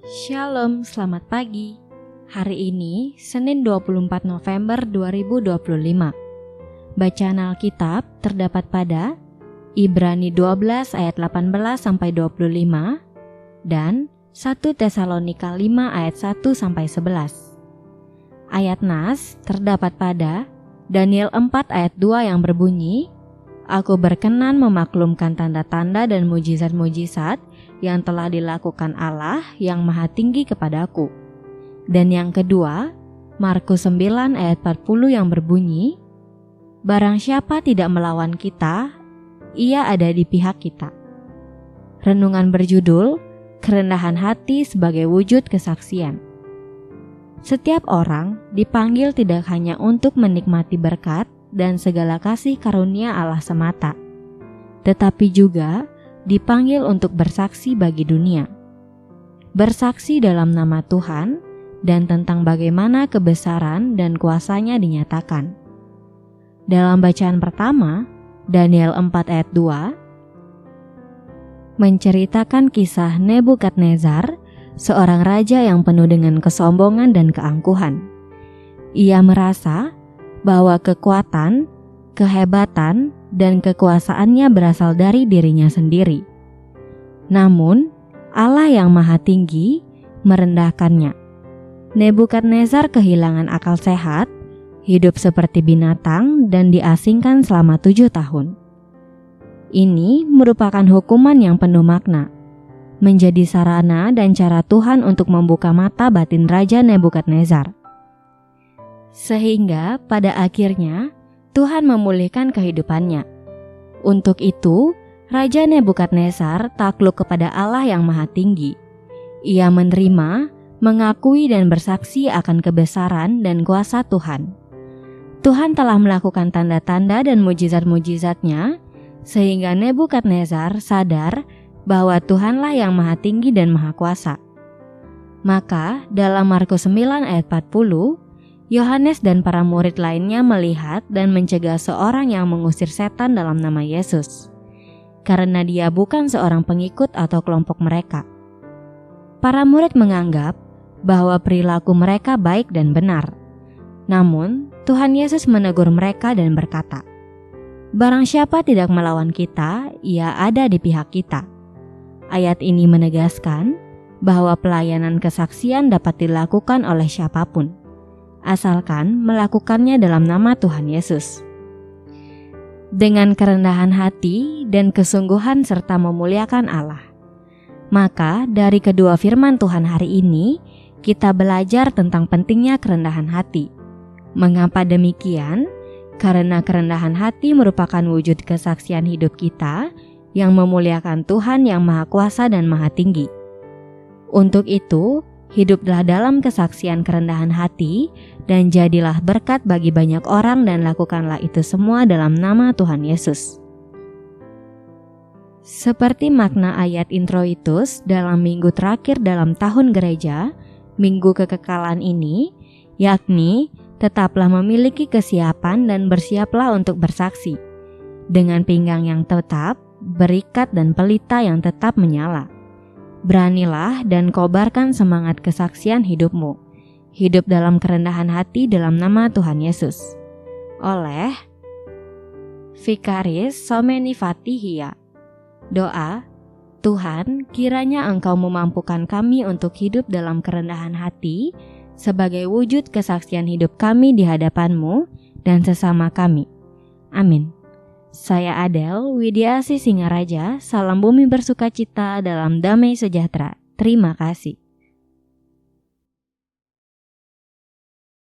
Shalom, selamat pagi. Hari ini, Senin 24 November 2025. Bacaan Alkitab terdapat pada Ibrani 12 ayat 18-25 dan 1 Tesalonika 5 ayat 1-11. Ayat nas terdapat pada Daniel 4 ayat 2 yang berbunyi, "Aku berkenan memaklumkan tanda-tanda dan mujizat-mujizat yang telah dilakukan Allah yang Maha Tinggi kepadaku." Dan yang kedua, Markus 9 ayat 40 yang berbunyi, "Barang siapa tidak melawan kita, ia ada di pihak kita." Renungan berjudul, Kerendahan Hati sebagai Wujud Kesaksian. Setiap orang dipanggil tidak hanya untuk menikmati berkat dan segala kasih karunia Allah semata, tetapi juga dipanggil untuk bersaksi bagi dunia. Bersaksi dalam nama Tuhan dan tentang bagaimana kebesaran dan kuasa-Nya dinyatakan. Dalam bacaan pertama, Daniel 4 ayat 2, menceritakan kisah Nebukadnezar, seorang raja yang penuh dengan kesombongan dan keangkuhan. Ia merasa bahwa kekuatan, kehebatan, dan kekuasaannya berasal dari dirinya sendiri. Namun, Allah yang Maha Tinggi merendahkannya. Nebukadnezar kehilangan akal sehat, hidup seperti binatang, dan diasingkan selama 7 tahun. Ini merupakan hukuman yang penuh makna, menjadi sarana dan cara Tuhan untuk membuka mata batin Raja Nebukadnezar. Sehingga pada akhirnya Tuhan memulihkan kehidupannya. Untuk itu, Raja Nebukadnezar takluk kepada Allah yang Maha Tinggi. Ia menerima, mengakui dan bersaksi akan kebesaran dan kuasa Tuhan. Tuhan telah melakukan tanda-tanda dan mujizat-mujizatnya, sehingga Nebukadnezar sadar bahwa Tuhanlah yang Maha Tinggi dan Maha Kuasa. Maka dalam Markus 9 ayat 40, Yohanes dan para murid lainnya melihat dan mencegah seorang yang mengusir setan dalam nama Yesus, karena dia bukan seorang pengikut atau kelompok mereka. Para murid menganggap bahwa perilaku mereka baik dan benar. Namun, Tuhan Yesus menegur mereka dan berkata, "Barang siapa tidak melawan kita, ia ada di pihak kita." Ayat ini menegaskan bahwa pelayanan kesaksian dapat dilakukan oleh siapapun, asalkan melakukannya dalam nama Tuhan Yesus. Dengan kerendahan hati dan kesungguhan serta memuliakan Allah. Maka dari kedua firman Tuhan hari ini, kita belajar tentang pentingnya kerendahan hati. Mengapa demikian? Karena kerendahan hati merupakan wujud kesaksian hidup kita yang memuliakan Tuhan yang Maha Kuasa dan Maha Tinggi. Untuk itu, hiduplah dalam kesaksian kerendahan hati dan jadilah berkat bagi banyak orang dan lakukanlah itu semua dalam nama Tuhan Yesus. Seperti makna ayat introitus dalam minggu terakhir dalam tahun gereja, minggu kekekalan ini, yakni tetaplah memiliki kesiapan dan bersiaplah untuk bersaksi, dengan pinggang yang tetap, berikat dan pelita yang tetap menyala. Beranilah dan kobarkan semangat kesaksian hidupmu. Hidup dalam kerendahan hati dalam nama Tuhan Yesus. Oleh Vikaris Somenifatihia. Doa, Tuhan, kiranya Engkau memampukan kami untuk hidup dalam kerendahan hati sebagai wujud kesaksian hidup kami di hadapan-Mu dan sesama kami. Amin. Saya Adel Widiasi Singaraja, salam bumi bersukacita dalam damai sejahtera. Terima kasih.